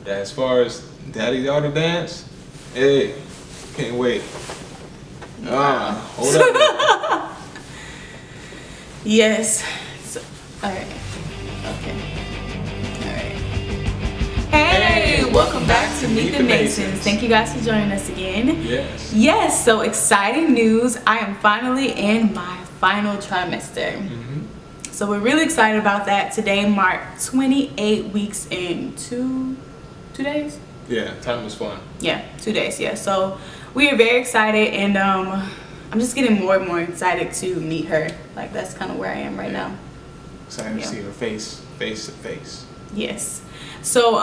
Yeah, as far as daddy-daughter dance, hey, can't wait. Hold up. Yes. So, all right. Okay. All right. Hey, welcome back to Meet the Masons. Thank you guys for joining us again. Yes. Yes, so exciting news. I am finally in my final trimester. So we're really excited about that. Today marked 28 weeks in two days? Yeah, time was fun. Yeah, 2 days, yeah. So we are very excited, and I'm just getting more and more excited to meet her. Like, that's kind of where I am right now. Excited to see her face to face. Yes. So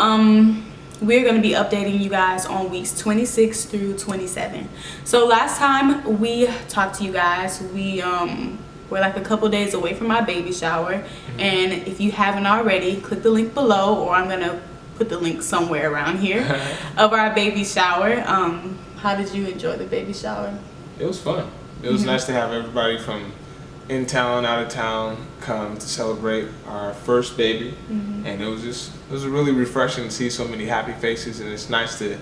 we're going to be updating you guys on weeks 26 through 27. So last time we talked to you guys, we're like a couple days away from our baby shower. And if you haven't already, click the link below, or I'm going to put the link somewhere around here of our baby shower. How did you enjoy the baby shower? It was fun. It was nice to have everybody from in town, out of town, come to celebrate our first baby. And it was really refreshing to see so many happy faces, and it's nice to,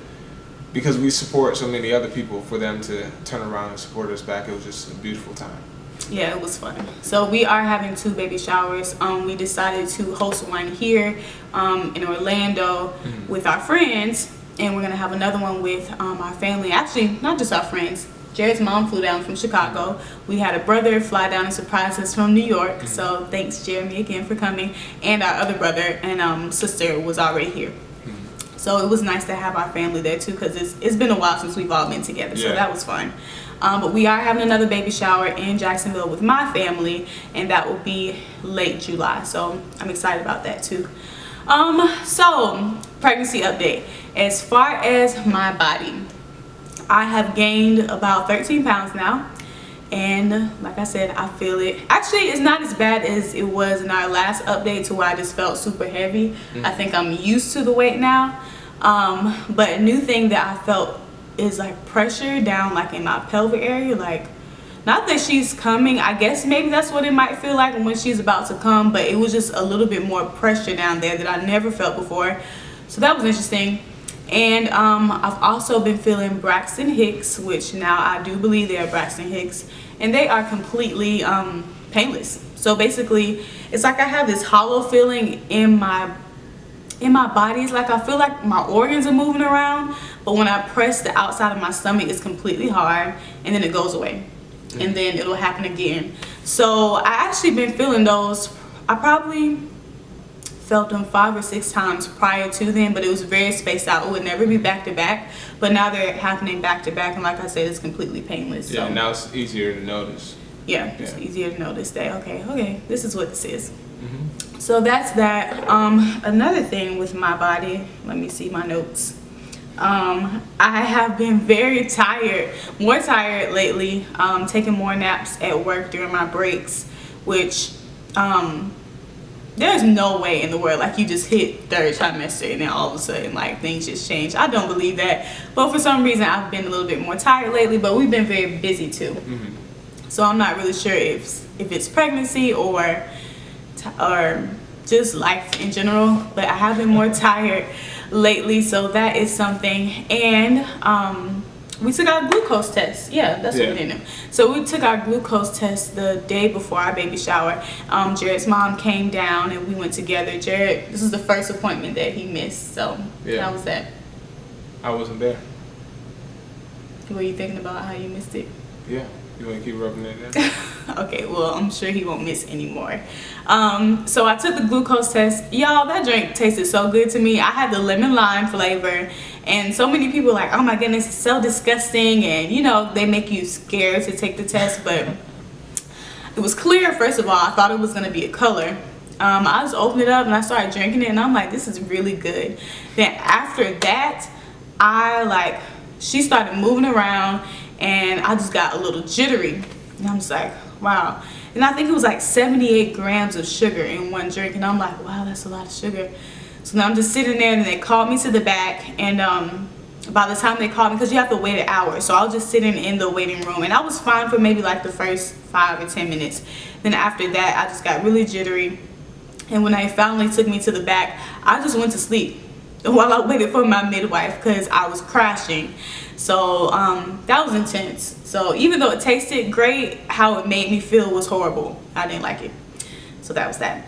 because we support so many other people, for them to turn around and support us back. It was just a beautiful time. Yeah, it was fun. So we are having 2 baby showers. We decided to host one here in Orlando with our friends, and we're gonna have another one with our family. Actually, not just our friends. Jared's mom flew down from Chicago. We had a brother fly down and surprise us from New York. So thanks, Jeremy, again for coming. And our other brother and sister was already here. So it was nice to have our family there too, because it's been a while since we've all been together. So that was fun. But we are having another baby shower in Jacksonville with my family, and that will be late July. So I'm excited about that too. So pregnancy update. As far as my body, I have gained about 13 pounds now, and like I said, I feel it. Actually, it's not as bad as it was in our last update, to where I just felt super heavy. I think I'm used to the weight now. But a new thing that I felt is like pressure down like in my pelvic area. Like, not that she's coming, I guess maybe that's what it might feel like when she's about to come, but it was just a little bit more pressure down there that I never felt before. So that was interesting. And I've also been feeling Braxton Hicks, which now I do believe they are Braxton Hicks, and they are completely painless. So basically, it's like I have this hollow feeling in my body. It's like I feel like my organs are moving around, but when I press the outside of my stomach, it's completely hard, and then it goes away, and then it'll happen again. So I actually been feeling those. I probably felt them 5 or 6 times prior to then, but it was very spaced out. It would never be back to back, but now they're happening back to back, and like I said, it's completely painless. Yeah, so now it's easier to notice. Yeah, it's easier to notice that, okay, this is what this is. So that's that. Another thing with my body, let me see my notes. I have been very tired, more tired lately, taking more naps at work during my breaks, which there's no way in the world like you just hit 3rd trimester and then all of a sudden like things just change. I don't believe that, but for some reason I've been a little bit more tired lately, but we've been very busy too. So I'm not really sure if it's pregnancy or just life in general, but I have been more tired lately, so that is something. And we took our glucose test. Yeah, that's what we did. So we took our glucose test the day before our baby shower. Jared's mom came down and we went together. Jared, this is the first appointment that he missed. So how was that? I wasn't there. Were you thinking about how you missed it? Yeah. You want to keep rubbing it in? Okay, well, I'm sure he won't miss anymore. So I took the glucose test. Y'all, that drink tasted so good to me. I had the lemon lime flavor, and so many people were like, oh my goodness, it's so disgusting, and you know, they make you scared to take the test, but it was clear. First of all, I thought it was going to be a color. I just opened it up and I started drinking it, and I'm like, this is really good. Then after that, she started moving around, and I just got a little jittery, and I'm just like, wow. And I think it was like 78 grams of sugar in one drink, and I'm like, wow, that's a lot of sugar. So now I'm just sitting there, and they called me to the back, and by the time they called me, because you have to wait an hour, so I was just sitting in the waiting room, and I was fine for maybe like the first 5 or 10 minutes. Then after that, I just got really jittery, and when they finally took me to the back, I just went to sleep. while I waited for my midwife because I was crashing. So that was intense. So even though it tasted great, how it made me feel was horrible. I didn't like it. So that was that.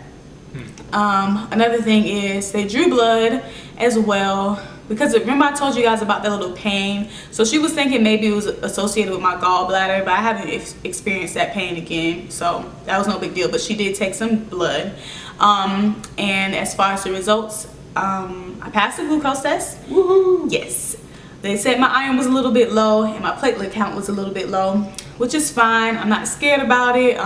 Another thing is they drew blood as well, because remember I told you guys about that little pain. So she was thinking maybe it was associated with my gallbladder, but I haven't experienced that pain again, so that was no big deal. But she did take some blood. And as far as the results, I passed the glucose test. Woohoo! Yes. They said my iron was a little bit low and my platelet count was a little bit low, which is fine. I'm not scared about it.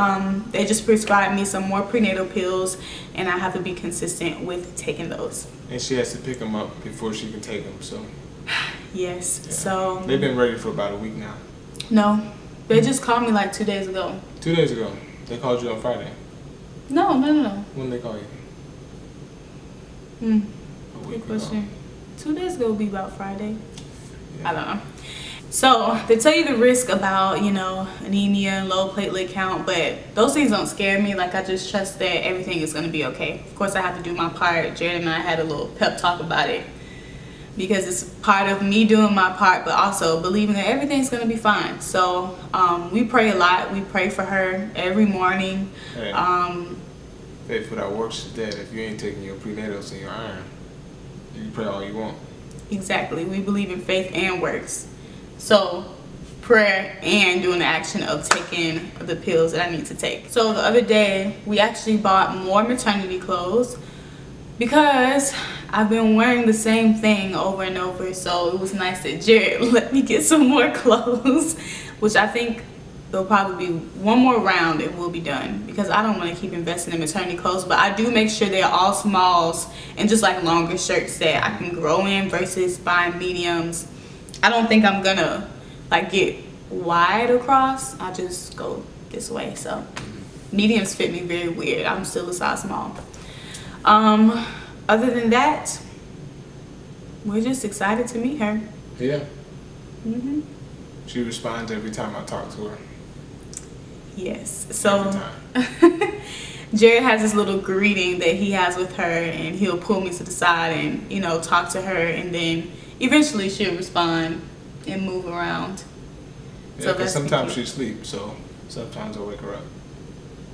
They just prescribed me some more prenatal pills, and I have to be consistent with taking those. And she has to pick them up before she can take them, so. Yes, Yeah. so. They've been ready for about a week now. No, they just called me like 2 days ago. 2 days ago. They called you on Friday. No. When did they call you? A week Good ago. question. 2 days ago would be about Friday. Yeah. I don't know. So they tell you the risk about, you know, anemia and low platelet count, but those things don't scare me. Like, I just trust that everything is going to be okay. Of course, I have to do my part. Jared and I had a little pep talk about it because it's part of me doing my part, but also believing that everything's going to be fine. So we pray a lot. We pray for her every morning. Hey, faith without works is dead. If you ain't taking your prenatals and your iron, you can pray all you want. Exactly. We believe in faith and works. So prayer and doing the action of taking the pills that I need to take. So the other day we actually bought more maternity clothes because I've been wearing the same thing over and over. So it was nice that Jared let me get some more clothes, which I think there'll probably be one more round and we'll be done, because I don't want to keep investing in maternity clothes. But I do make sure they're all smalls and just like longer shirts that I can grow in versus buying mediums. I don't think I'm gonna like get wide across. I just go this way. So mediums fit me very weird. I'm still a size small. Other than that, we're just excited to meet her. Yeah. She responds every time I talk to her. Yes. So Every time. Jared has this little greeting that he has with her, and he'll pull me to the side and, you know, talk to her, and then eventually she'll respond and move around. Yeah, So because that's sometimes cute. she sleeps, so sometimes I wake her up.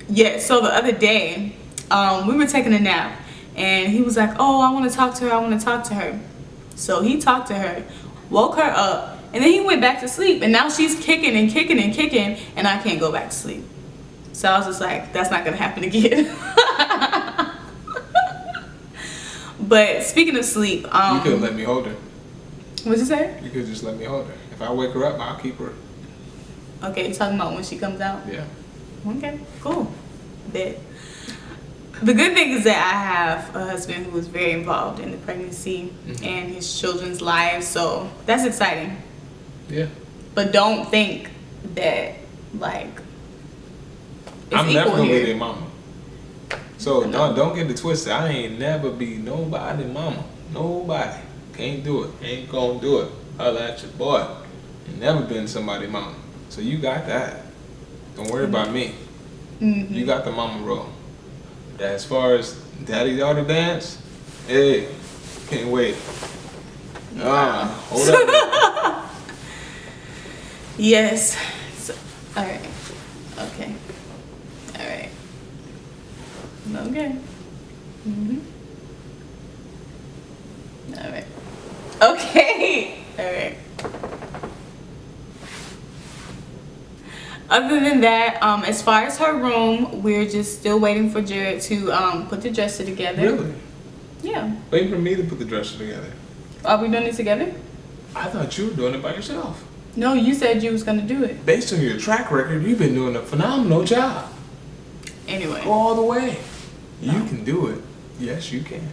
Yeah, so the other day, we were taking a nap, and he was like, oh, I want to talk to her, I want to talk to her. So he talked to her, woke her up, and then he went back to sleep, and now she's kicking and kicking and kicking, and I can't go back to sleep. So I was just like, that's not going to happen again. But speaking of sleep, You could have let me hold her. what'd you say? You could just let me hold her. If I wake her up, I'll keep her. Okay, you're talking about when she comes out? Yeah. Okay, cool. Bet. The good thing is that I have a husband who was very involved in the pregnancy and his children's lives, so that's exciting. Yeah. But don't think that, like, it's I'm never equal gonna here. be their mama. So don't get it twisted. I ain't never be nobody mama. Nobody. Can't do it. Ain't gonna do it. Holla at your boy. Ain't never been somebody mama. So you got that. Don't worry about me. You got the mama role. But as far as daddy-daughter dance, hey, can't wait. Hold up. Yes. So, all right. Okay. All right. Okay. All right. Okay. All right. Other than that, as far as her room, we're just still waiting for Jared to put the dresser together. Really? Yeah. Waiting for me to put the dresser together. Are we doing it together? I thought you were doing it by yourself. No, you said you was gonna do it. Based on your track record, you've been doing a phenomenal job. Anyway. Go all the way. You can do it. Yes, you can.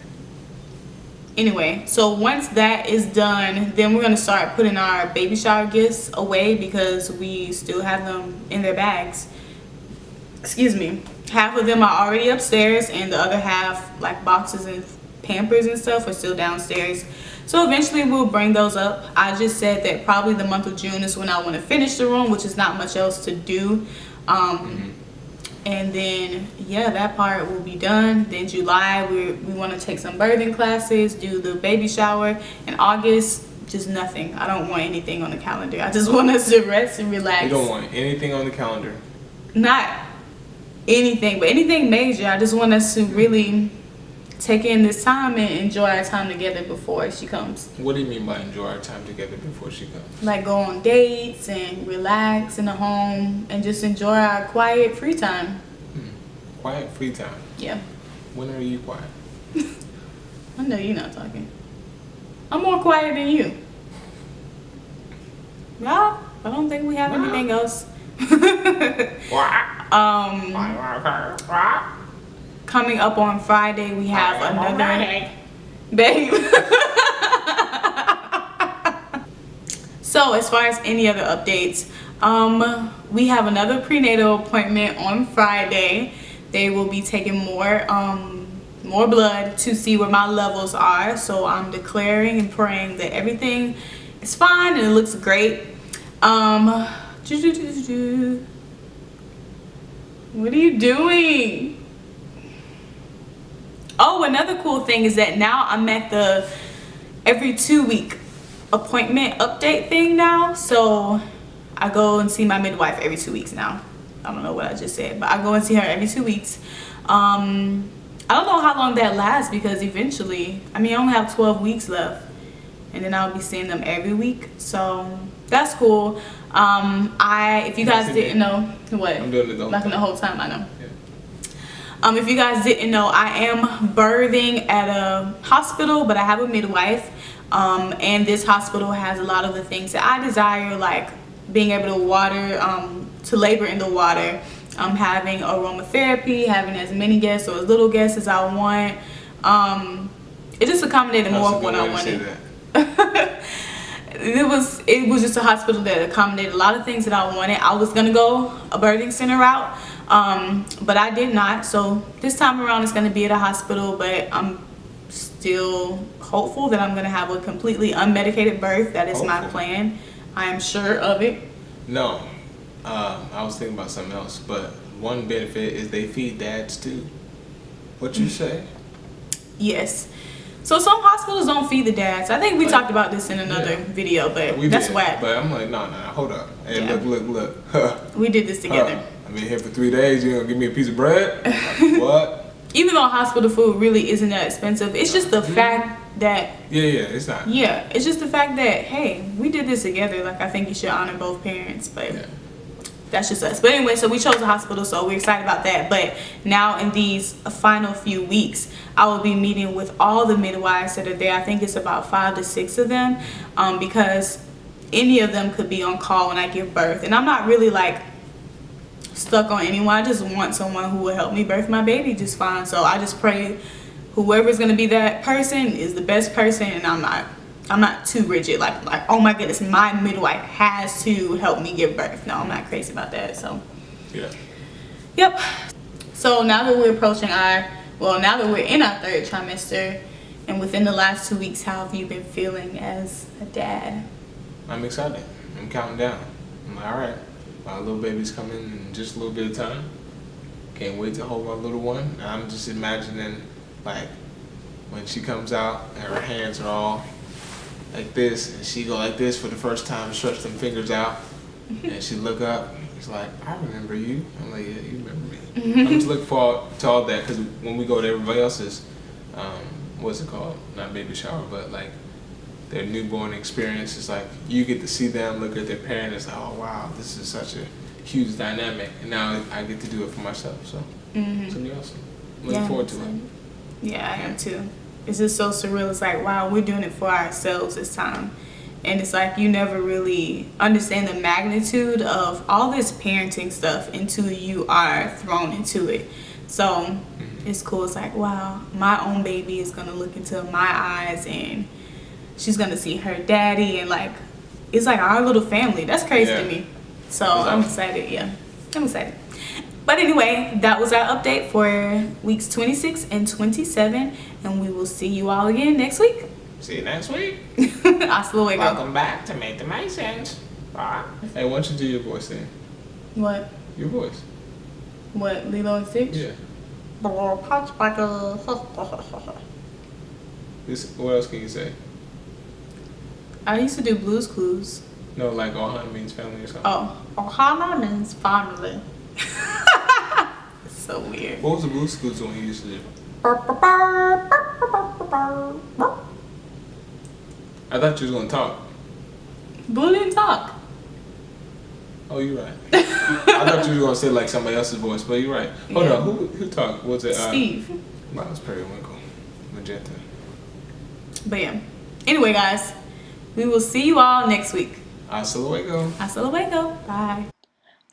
Anyway, so once that is done, then we're gonna start putting our baby shower gifts away because we still have them in their bags. Excuse me. Half of them are already upstairs, and the other half, like boxes and Pampers and stuff, are still downstairs. So eventually we'll bring those up. I just said that probably the month of June is when I want to finish the room, which is not much else to do. And then yeah, that part will be done. Then July we want to take some birthing classes, do the baby shower. In August, just nothing. I don't want anything on the calendar. I just want us to rest and relax. You don't want anything on the calendar? Not anything, but anything major. I just want us to really take in this time and enjoy our time together before she comes. What do you mean by enjoy our time together before she comes? Like go on dates and relax in the home and just enjoy our quiet free time. Quiet free time? Yeah. When are you quiet? I know you're not talking. I'm more quiet than you. No, I don't think we have anything else. Coming up on Friday, we have another babe. So as far as any other updates, we have another prenatal appointment on Friday. They will be taking more blood to see where my levels are. So I'm declaring and praying that everything is fine and it looks great. What are you doing? Oh, another cool thing is that now I'm at the every 2-week appointment update thing now. So I go and see my midwife every 2 weeks now. I don't know what I just said, but I go and see her every 2 weeks. I don't know how long that lasts because eventually, I mean, I only have 12 weeks left and then I'll be seeing them every week. So that's cool. If you guys didn't know, what? I'm doing it like the whole time, I know. If you guys didn't know, I am birthing at a hospital, but I have a midwife. And this hospital has a lot of the things that I desire, like being able to labor in the water, having aromatherapy, having as many guests or as little guests as I want. It just accommodated more of what I wanted. It was just a hospital that accommodated a lot of things that I wanted. I was gonna go a birthing center route, but I did not. So this time around it's gonna be at a hospital, but I'm still hopeful that I'm gonna have a completely unmedicated birth. That is my plan. I am sure of it. No, I was thinking about something else, but one benefit is they feed dads too. What you say? Yes. So some hospitals don't feed the dads. I think we talked about this in another video, but that's whack. But I'm like, no, hold up. Hey, look. We did this together. I've been here for 3 days. You gonna give me a piece of bread? What? Even though hospital food really isn't that expensive, it's just the fact that it's not. Yeah, it's just the fact that hey, we did this together. Like I think you should honor both parents, but that's just us. But anyway, so we chose a hospital, so we're excited about that. But now in these final few weeks, I will be meeting with all the midwives that are there. I think it's about 5 to 6 of them, because any of them could be on call when I give birth, and I'm not really like stuck on anyone. I just want someone who will help me birth my baby just fine. So I just pray whoever's gonna be that person is the best person, and I'm not too rigid like oh my goodness, my midwife has to help me give birth. No, I'm not crazy about that. So yep. So now that we're approaching now that we're in our 3rd trimester, and within the last 2 weeks, how have you been feeling as a dad? I'm excited. I'm counting down. I'm like, all right, my little baby's coming in just a little bit of time. Can't wait to hold my little one. I'm just imagining like when she comes out and her hands are all like this, and she go like this for the first time, stretch them fingers out, and she look up. It's like, I remember you. I'm like, yeah, you remember me. I'm just looking forward to all that, because when we go to everybody else's, what's it called? Not baby shower, but like their newborn experience. It's like you get to see them look at their parent. It's like, oh wow, this is such a huge dynamic, and now I get to do it for myself. So it's gonna be awesome. Looking forward to it. Yeah, I am too. It's just so surreal. It's like, wow, we're doing it for ourselves this time. And it's like you never really understand the magnitude of all this parenting stuff until you are thrown into it. So it's cool. It's like, wow, my own baby is going to look into my eyes and she's going to see her daddy. And like, it's like our little family. That's crazy to me. So I'm excited. Yeah, I'm excited. But anyway, that was our update for weeks 26 and 27. And we will see you all again next week. See you next week. Hasta luego. Welcome back to Make the Make Sense. Bye. Hey, why don't you do your voice then? What? Your voice. What, Lilo and Stitch? Yeah. What else can you say? I used to do Blue's Clues. No, like Ohana means family or something. Oh, Ohana means family. So weird. What was the Blue's Clues one you used to do? I thought you was gonna talk. Blue didn't talk. Oh, you're right. I thought you was gonna say like somebody else's voice, but you're right. Hold on, who talked? Was it Steve? Mine was Periwinkle, Magenta. But yeah. Anyway, guys, we will see you all next week. Hasta luego. Hasta luego. Bye.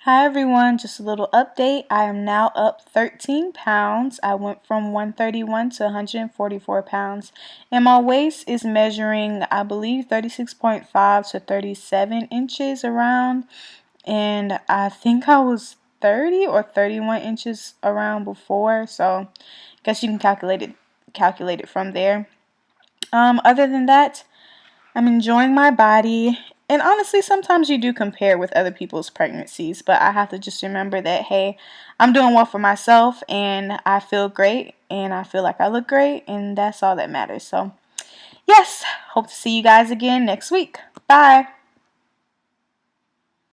Hi everyone, just a little update. I am now up 13 pounds. I went from 131 to 144 pounds. And my waist is measuring, I believe, 36.5 to 37 inches around. And I think I was 30 or 31 inches around before. So I guess you can calculate it from there. Other than that, I'm enjoying my body. And honestly, sometimes you do compare with other people's pregnancies, but I have to just remember that, hey, I'm doing well for myself and I feel great and I feel like I look great, and that's all that matters. So, yes, hope to see you guys again next week. Bye.